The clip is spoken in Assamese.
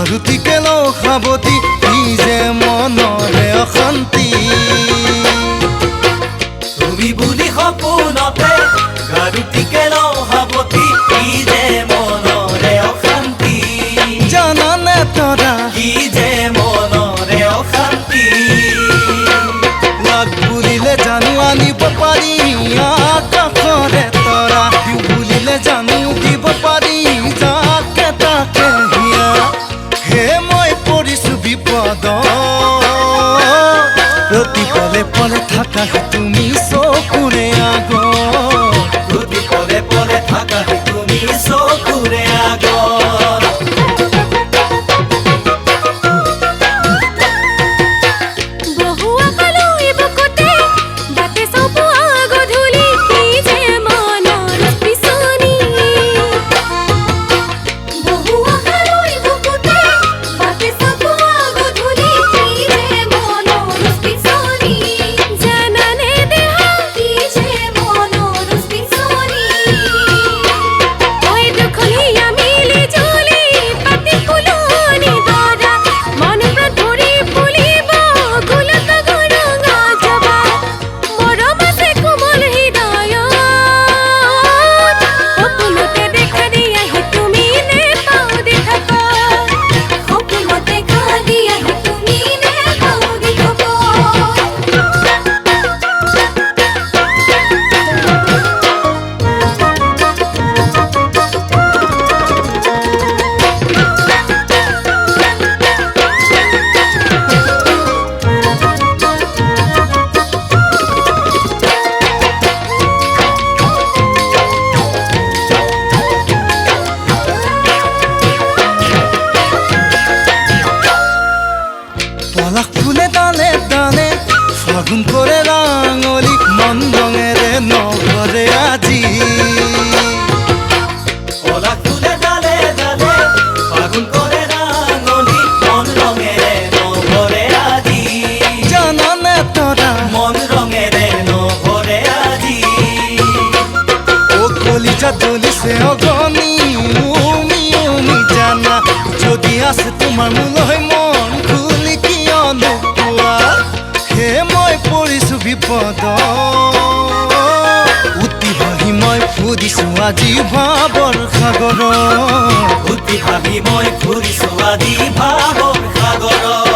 গাৰুটিকে লওঁ সাৱতি কি যে মনৰে অশান্তি তুমি বুলি সপোনতে গাৰুটিকে লওঁ সাৱতি কি যে মনৰে অশান্তি জানানে তৰা কি যে মনৰে অশান্তি লাগ বুলিলে জানো আনিব পাৰি আকাশৰে তৰা দিওঁ বুলিলে জানো দিব পাৰি যাকে তাকে হিয়া হে মই পৰিছো বিপদ প্ৰতি পলে পলে থাকা তুমি চকুৰে আগত প্ৰতি পলে পলে থাকা তুমি চকুৰে আগত পলাশ ফুলে দানে দানে ফাগুন করে রাঙলি মন রঙেরে নভরে আজি পলাশ ফুলে ডালে ডালে ফাগুন করে রাঙলি মন রঙেরে নভরে আজি জানানে তৰা মন রঙেরে নভরে আজি ও কলিজা জ্বলিছে অগনি উমি উমি জানা যদি আছে তোমাৰ মোলৈ মন খুলি কিয় নোপোৱা হে মই পৰিছো বিপদ উতি ভাহি মই ফুৰিছো আজি ভাৱৰ সাগৰত উতি ভাবি মই ফুৰিছো আজি ভাৱৰ সাগৰত